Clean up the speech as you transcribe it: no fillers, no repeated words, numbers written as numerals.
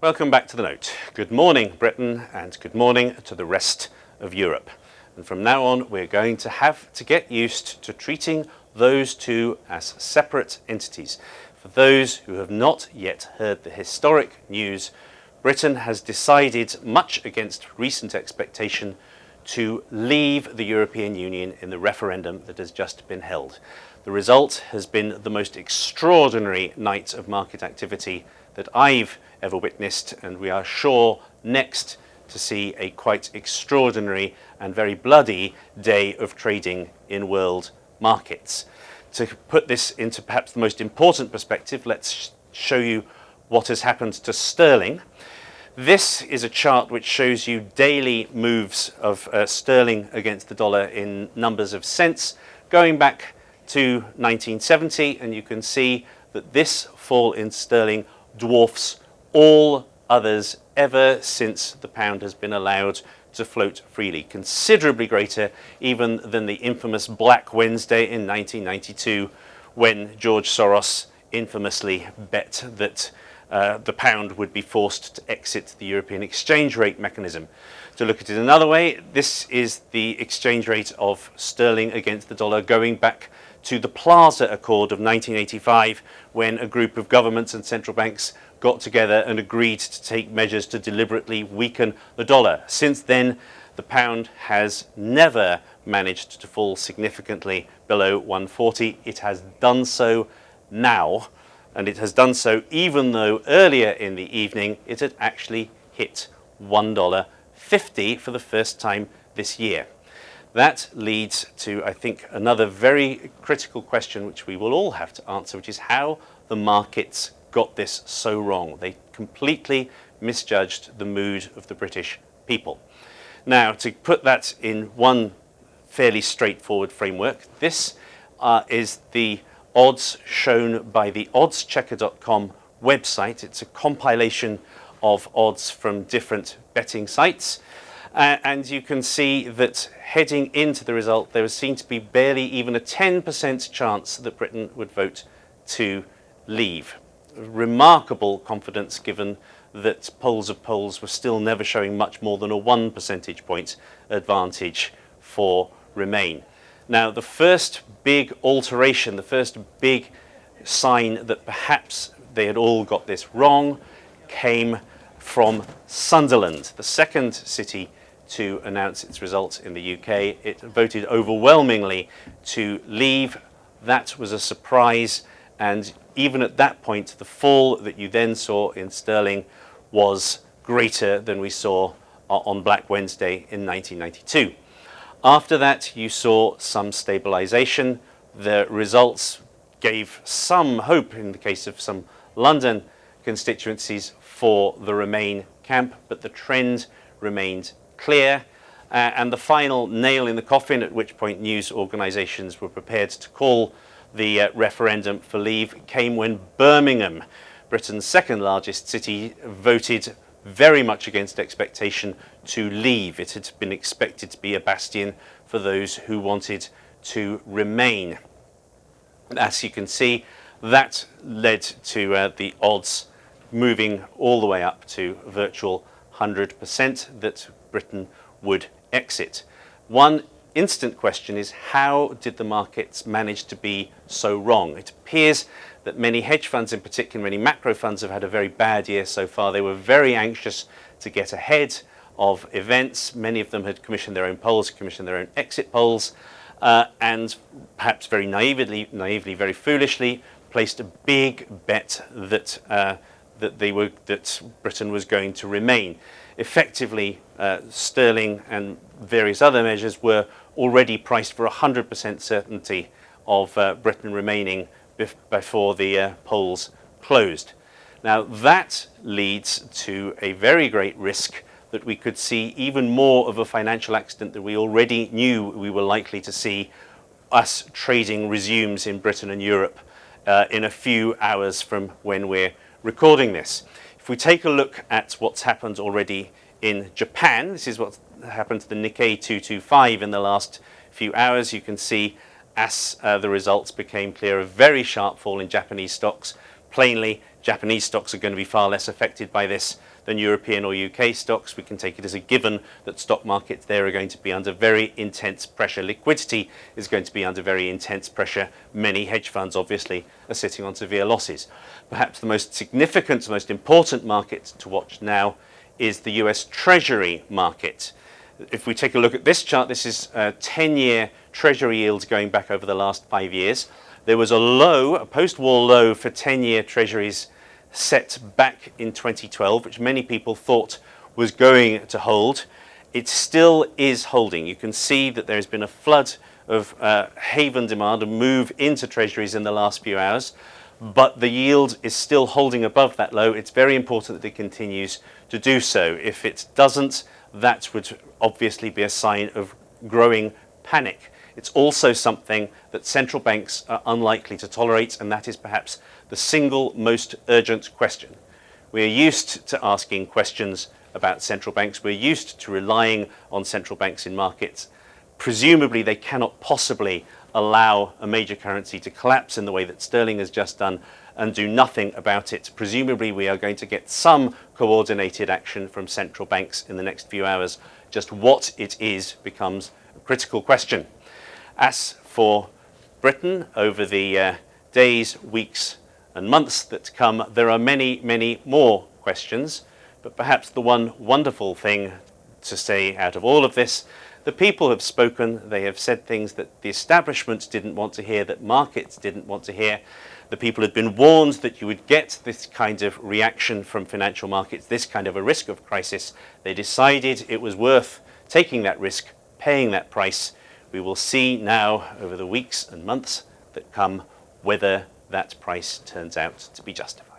Welcome back to the Note. Good morning, Britain, and good morning to the rest of Europe. And from now on, we're going to have to get used to treating those two as separate entities. For those who have not yet heard the historic news, Britain has decided, much against recent expectation, to leave the European Union in the referendum that has just been held. The result has been the most extraordinary night of market activity that I've ever witnessed, and we are sure next to see a quite extraordinary and very bloody day of trading in world markets. To put this into perhaps the most important perspective, let's show you what has happened to sterling. This is a chart which shows you daily moves of sterling against the dollar in numbers of cents going back to 1970, and you can see that this fall in sterling dwarfs all others ever since the pound has been allowed to float freely, considerably greater even than the infamous Black Wednesday in 1992, when George Soros infamously bet that the pound would be forced to exit the European exchange rate mechanism. To look at it another way, this is the exchange rate of sterling against the dollar going back to the Plaza Accord of 1985, when a group of governments and central banks got together and agreed to take measures to deliberately weaken the dollar. Since then, the pound has never managed to fall significantly below 140. It has done so now, and it has done so even though earlier in the evening it had actually hit $1.50 for the first time this year. That leads to, I think, another very critical question which we will all have to answer, which is how the markets got this so wrong. They completely misjudged the mood of the British people. Now, to put that in one fairly straightforward framework, this is the odds shown by the oddschecker.com website. It's a compilation of odds from different betting sites. And you can see that heading into the result, there was seen to be barely even a 10% chance that Britain would vote to leave. Remarkable confidence, given that polls of polls were still never showing much more than a 1 percentage point advantage for Remain. Now, the first big alteration, the first big sign that perhaps they had all got this wrong, came from Sunderland, the second city to announce its results in the UK. It voted overwhelmingly to leave. That was a surprise, and even at that point, the fall that you then saw in sterling was greater than we saw on Black Wednesday in 1992. After that, you saw some stabilization. The results gave some hope in the case of some London constituencies for the Remain camp, but the trend remained clear. And the final nail in the coffin, at which point news organisations were prepared to call the referendum for leave, came when Birmingham, Britain's second largest city, voted very much against expectation to leave. It had been expected to be a bastion for those who wanted to remain. As you can see, that led to the odds moving all the way up to virtual 100% that Britain would exit. One instant question is, how did the markets manage to be so wrong? It appears that many hedge funds, in particular many macro funds, have had a very bad year so far. They were very anxious to get ahead of events. Many of them had commissioned their own polls, commissioned their own exit polls, and perhaps very naively, very foolishly, placed a big bet that that Britain was going to remain. Effectively, sterling and various other measures were already priced for 100% certainty of Britain remaining before the polls closed. Now, that leads to a very great risk that we could see even more of a financial accident that we already knew we were likely to see as trading resumes in Britain and Europe in a few hours from when we're recording this. If we take a look at what's happened already in Japan, this is what happened to the Nikkei 225 in the last few hours. You can see as the results became clear, a very sharp fall in Japanese stocks, plainly, Japanese stocks are going to be far less affected by this than European or UK stocks. We can take it as a given that stock markets there are going to be under very intense pressure. Liquidity is going to be under very intense pressure. Many hedge funds obviously are sitting on severe losses. Perhaps the most significant, most important market to watch now is the US Treasury market. If we take a look at this chart, this is 10-year Treasury yields going back over the last 5 years. There was a low, a post-war low for 10-year Treasuries set back in 2012, which many people thought was going to hold. It still is holding. You can see that there has been a flood of haven demand, a move into Treasuries in the last few hours, but the yield is still holding above that low. It's very important that it continues to do so. If it doesn't, that would obviously be a sign of growing panic. It's also something that central banks are unlikely to tolerate, and that is perhaps the single most urgent question. We are used to asking questions about central banks. We're used to relying on central banks in markets. Presumably, they cannot possibly allow a major currency to collapse in the way that sterling has just done and do nothing about it. Presumably, we are going to get some coordinated action from central banks in the next few hours. Just what it is becomes a critical question. As for Britain, over the days, weeks and months that come, there are many, many more questions. But perhaps the one wonderful thing to say out of all of this, the people have spoken. They have said things that the establishment didn't want to hear, that markets didn't want to hear. The people had been warned that you would get this kind of reaction from financial markets, this kind of a risk of crisis. They decided it was worth taking that risk, paying that price. We will see now over the weeks and months that come whether that price turns out to be justified.